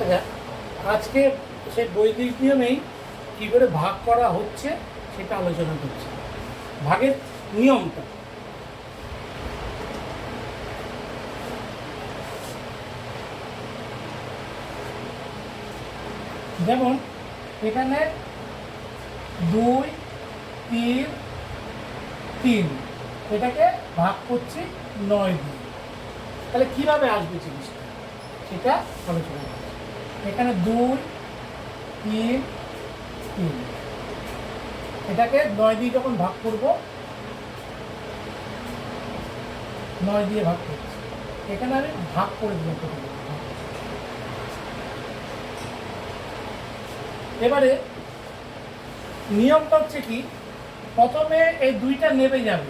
আচ্ছা, আজকে সেই বৈদিক নিয়মেই কী করে ভাগ করা হচ্ছে সেটা আলোচনা করছি। ভাগের নিয়মটা যেমন এখানে 2, 3, 3 এটাকে ভাগ করছি 9 দিয়ে। তাহলে কীভাবে আসবে জিনিসটা সেটা আলোচনা করছি। এখানে 2, 3, 3 এটাকে 9 দিয়ে যখন ভাগ করব, 9 দিয়ে ভাগ করছি। এখানে আমি ভাগ করে দিলাম। এবারে নিয়মটা হচ্ছে কি, প্রথমে এই দুইটা নেবে যাবে,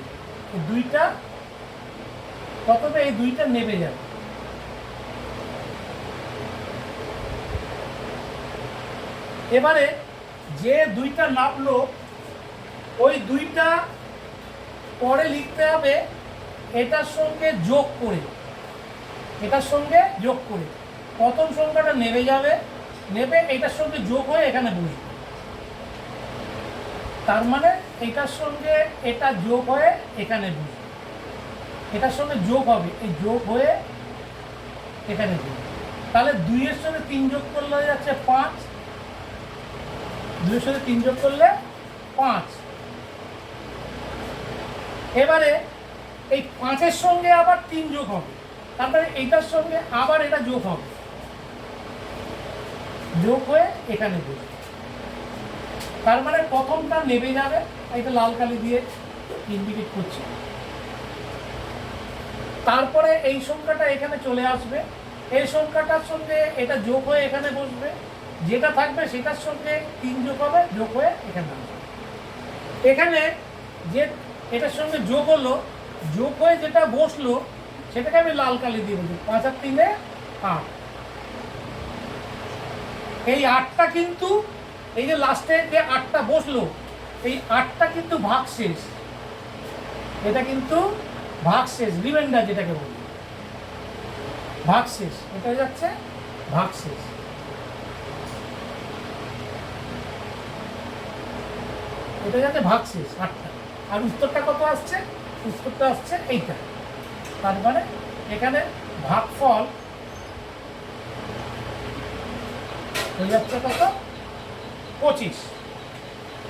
প্রথমে এই দুইটা নেবে যাবে। এবারে যে দুইটা নামলো ওই দুইটা পরে লিখতে হবে এটার সঙ্গে যোগ করে, প্রথম সংখ্যাটা নেবে যাবে, নেবে এটার সঙ্গে যোগ হয়ে এখানে বসবে। তার মানে এটার সঙ্গে এটা যোগ হয়ে এখানে বসবে, এটার সঙ্গে যোগ হবে, এই যোগ হয়ে এখানে বসবে। তাহলে 2 এর সঙ্গে 3 যোগ করলে হয়ে যাচ্ছে 5, 2 এর সঙ্গে 3 যোগ করলে 5। এবারে এই 5 এর সঙ্গে আবার 3 যোগ হবে, তারপরে এইটার সঙ্গে আবার এটা যোগ হবে, যোগ হয়ে এখানে বসবে। তার মানে প্রথমটা নেবে যাবে, এটা লাল কালি দিয়ে ইন্ডিকেট করছি। তারপরে এই সংখ্যাটা এখানে চলে আসবে, এই সংখ্যাটার সঙ্গে এটা যোগ হয়ে এখানে বসবে, যেটা থাকবে সেটার সঙ্গে 3 যোগ হবে, যোগ হয়ে এখানে আসবে। এখানে যে এটার সঙ্গে যোগ হলো, যোগ হয়ে যেটা বসলো সেটাকে আমি লাল কালি দিয়ে বলছি। 5 আর 3 8। এই 8টা কিন্তু, এই যে লাস্টে যে 8টা বসলো, এই 8টা কিন্তু ভাগশেষ। এটা কিন্তু ভাগশেষ, রিমাইন্ডার যেটাকে বলি, ভাগশেষ। এটা হয়ে যাচ্ছে ভাগশেষ। এটা যাচ্ছে ভাগশেষ 8টা। আর উত্তরটা কত আসছে? উত্তরটা আসছে এইটা। তার মানে এখানে ভাগফল হয়ে যাচ্ছে কত? 25।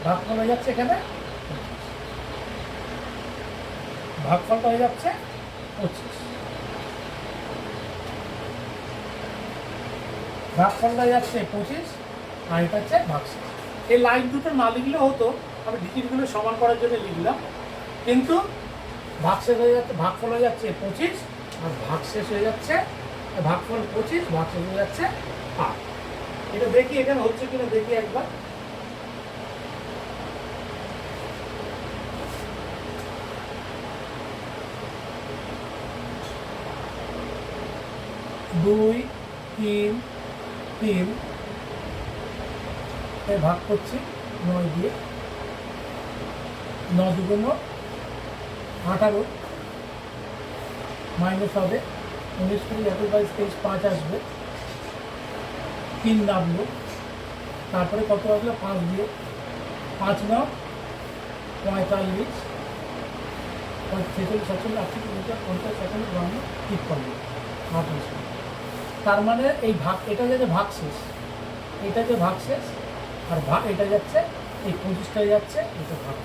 ভাগফল হয়ে যাচ্ছে এখানে, ভাগফলটা হয়ে যাচ্ছে 25। ভাগফলটা হয়ে যাচ্ছে 25, আর এটা হচ্ছে ভাগশেষ। এই লাইন দুটো না লিখলে হতো, আমি ডিজিটগুলো সমান করার জন্য লিখলাম, কিন্তু ভাগশেষ হয়ে যাচ্ছে, ভাগফল হয়ে যাচ্ছে 25, আর ভাগশেষ হয়ে যাচ্ছে, ভাগফল 25, ভাগশেষ হয়ে যাচ্ছে 8। এটা দেখি এখানে হচ্ছে কিনা, দেখি একবার। দুই, 3, 3 ভাগ করছি 9 দিয়ে। 9 2 18, মাইনাস হবে 19, 20, 21, 22, 23, 5 আসবে, 3 নামলো। তারপরে কত আসলো? 5 দিয়ে। 5 9 45, 46, 47, 48, 50, 55, 52, 53, 58। তার মানে এই ভাগ, এটা যাচ্ছে ভাগশেষ, এটা যে ভাগশেষ, আর এটা যাচ্ছে এই 25টা যাচ্ছে এটা ভাগ।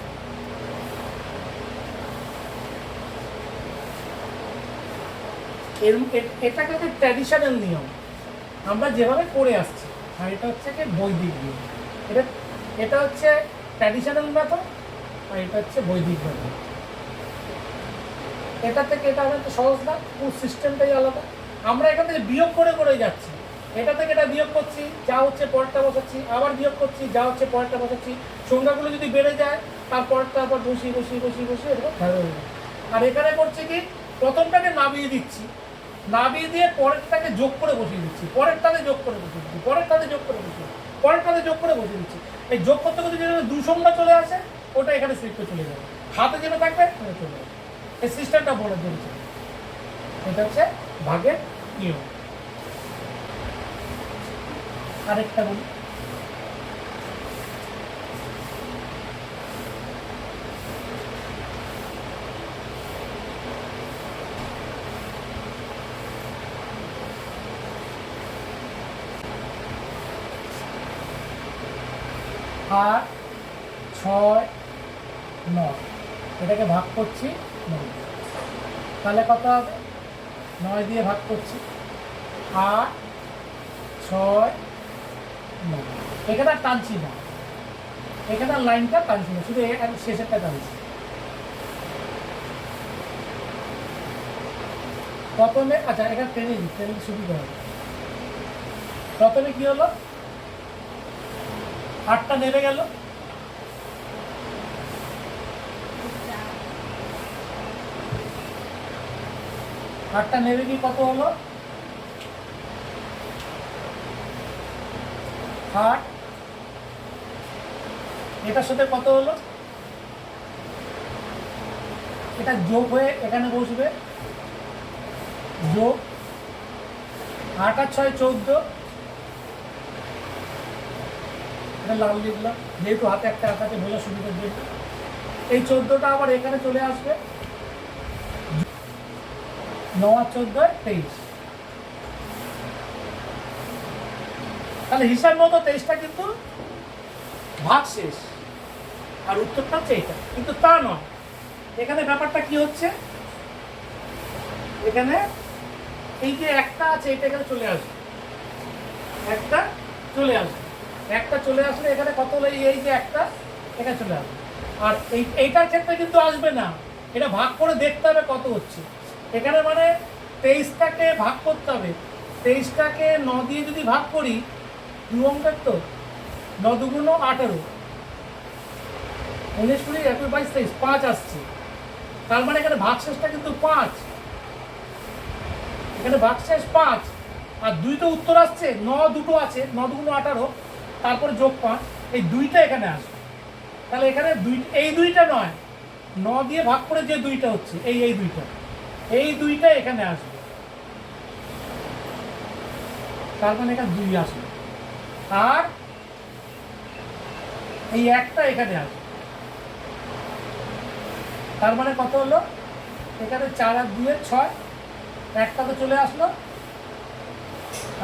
এটা কিন্তু ট্র্যাডিশনাল নিয়ম, আমরা যেভাবে করে আসছি। আর এটা হচ্ছে কি বৈদিক নিয়ম। এটা হচ্ছে ট্র্যাডিশনাল মেথড, আর এটা হচ্ছে বৈদিক মেথড। এটা থেকে এটা আমাদের সহজ না, পুরো সিস্টেমটাই আলাদা। আমরা এখান থেকে বিয়োগ করে করে যাচ্ছি, এটা থেকে এটা বিয়োগ করছি, যা হচ্ছে পরেরটা বসাচ্ছি, আবার বিয়োগ করছি, যা হচ্ছে পরেরটা বসাচ্ছি। সংখ্যাগুলো যদি বেড়ে যায় তার পরেরটা আবার বসিয়ে এরকম খেলা হয়ে যায়। আর এখানে করছি কি, প্রথমটাকে নামিয়ে দিচ্ছি, নামিয়ে দিয়ে পরেরটাকে যোগ করে বসিয়ে দিচ্ছি, পরেরটাতে যোগ করে বসিয়ে দিচ্ছি, পরেরটাতে যোগ করে বসিয়ে দিচ্ছি, পরেরটাতে যোগ করে বসিয়ে দিচ্ছি। এই যোগ করতে করতে যেটা 2 সংখ্যা চলে আসে, ওটা এখানে সিলেক্ট চলে যাবে, হাতে যেটা থাকবে ওটা চলে যাবে। এই সিস্টেমটা বলার জন্য এটা হচ্ছে ভাগের নিয়ম। আরেকটা বলি, আট, ছয়, নয়, এটাকে ভাগ করছি 9 দিয়ে। তাহলে কত হবে? 9 দিয়ে ভাগ করছি, 8, 6, 9। এখানে আর টানছি না, এখানে আর লাইনটা টানছি না, শুধু শেষেরটা টানছি। প্রথমে আচ্ছা এখানে টেনে সুবিধা হবে। প্রথমে কি হলো, 8টা নেমে গেল, 8টা নেমে গিয়ে কত হলো, 8, এটার সাথে কত হলো, এটা যোগ হয়ে এখানে বসবে, যোগ 8 আর 6 14, এটা লাল লিখলাম যেহেতু হাতে একটা আঁকাতে বোঝার সুবিধার জন্য। এই 14টা আবার এখানে চলে আসবে, 9 আর 14 23। তাহলে হিসাব মতো 23টা কিন্তু ভাগ শেষ, আর উত্তরটা হচ্ছে এটা, কিন্তু তা নয়। এখানে ব্যাপারটা কি হচ্ছে, এখানে এই যে একটা আছে এটা এখানে চলে আসবে, একটা চলে আসবে, একটা চলে আসলে এখানে কত হলো, এই যে একটা এখানে চলে আসবে। আর এইটার ক্ষেত্রে কিন্তু আসবে না, এটা ভাগ করে দেখতে হবে কত হচ্ছে। এখানে মানে 23টাকে ভাগ করতে হবে, 23টাকে 9 দিয়ে যদি ভাগ করি, 2 অঙ্কের তো, 9 2 18, 19 20 21 22 23, 5 আসছে। তার মানে এখানে ভাগশেষটা কিন্তু 5, এখানে ভাগশেষ 5, আর 2 তো উত্তর আসছে, 9 দুটো আছে, 9 2 18, তারপরে যোগ 5, এই 2টা এখানে আসবে। তাহলে এখানে এই 2টা নয়, 9 দিয়ে ভাগ করে যে 2টা হচ্ছে, এই 2টা, এই 2টা এখানে আসবে। তার মানে এখানে 2 আসবে, আর এই একটা এখানে আসবে। তার মানে কত হলো, এখানে 4 আর 2 6, একটা তো চলে আসলো,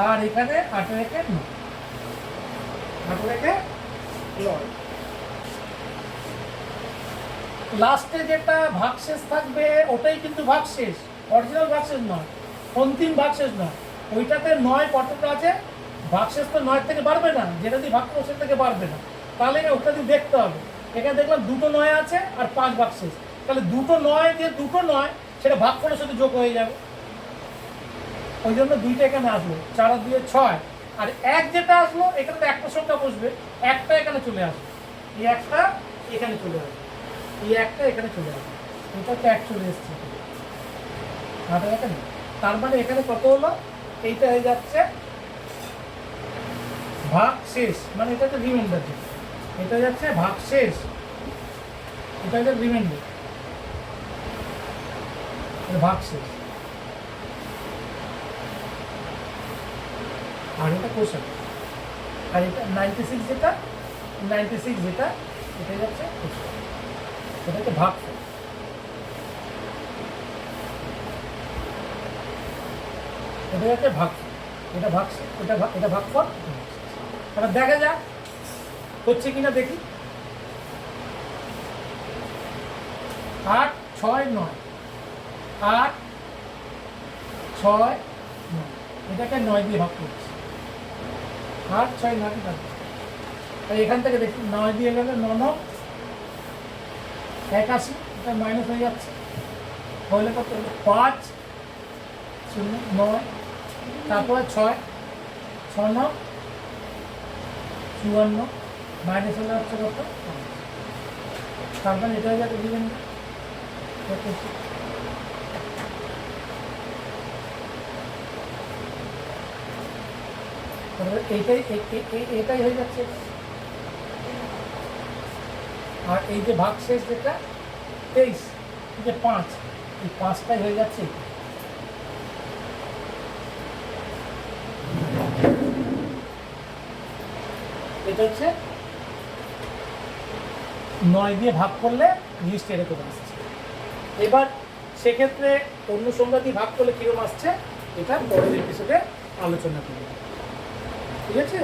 আর এখানে 8 রেখে 9, 8 রেখে 9। লাস্টে যেটা ভাগশেষ থাকবে ওটাই কিন্তু ভাগশেষ, অরিজিনাল ভাগশেষ নয়, অন্তিম ভাগশেষ নয়। ওইটাতে 9 কতটা আছে, ভাগশেষ তো 9 থেকে বাড়বে না, যেটা দিয়ে ভাগ করবো সেটা থেকে বাড়বে না। তাহলে ওটা দিয়ে দেখতে হবে, এখানে দেখলাম 2টো 9 আছে আর 5 ভাগশেষ, তাহলে 2টো 9 দিয়ে 2টো 9 সেটা ভাগ করে সাথে যোগ হয়ে যাবে, ওই জন্য 2টা এখানে আসলো, 4 আর 2 6, আর 1 যেটা আসলো এখানে তো একটা সংখ্যা বসবে, একটা এখানে চলে আসবে, এই একটা এখানে চলে আসবে, এই একটা এখানে চলে আসবে, এটা তো 1 চলে এসছে, তার মানে এখানে কত হলো, এইটা হয়ে যাচ্ছে ভাগ শেষ, মানে এটা তো রিমাইন্ডার, এটা যাচ্ছে ভাগ শেষ, এটা হচ্ছে রিমাইন্ডার, ভাগ শেষ, আর এটা কোশ্চেন, আর এটা 96 যেটা, 96 যেটা, এটা যাচ্ছে কোশ্চেন, এটা হচ্ছে ভাগ, এটা হচ্ছে ভাগ, এটা ভাগ, এটা ভাগফল। এবার দেখা যাক হচ্ছে কিনা দেখি। 8 6 9, 8 6 9, এটাকে 9 দিয়ে ভাগ করছি, 8 6 9 ভাগ। তাই এখান থেকে দেখি 9 দিয়ে গেলে 9 81, এটা মাইনাস হয়ে যাচ্ছে, হলে কত হলো 5 0 9, তারপরে 6 6 9 54, মাইনাস হলে হচ্ছে কত, তারপরে এটা হয়ে যাবে দিবেন, এটাই হয়ে যাচ্ছে। আর এই যে ভাগশেষ যেটা 23, এই যে 5, এই 5টাই হয়ে যাচ্ছে। এটা হচ্ছে 9 দিয়ে ভাগ করলে জিনিসটা এরকম আসছে। এবার সেক্ষেত্রে অন্য সংখ্যা দিয়ে ভাগ করলে কিরকম আসছে এটা পরের এপিসোডে আলোচনা করব, ঠিক আছে।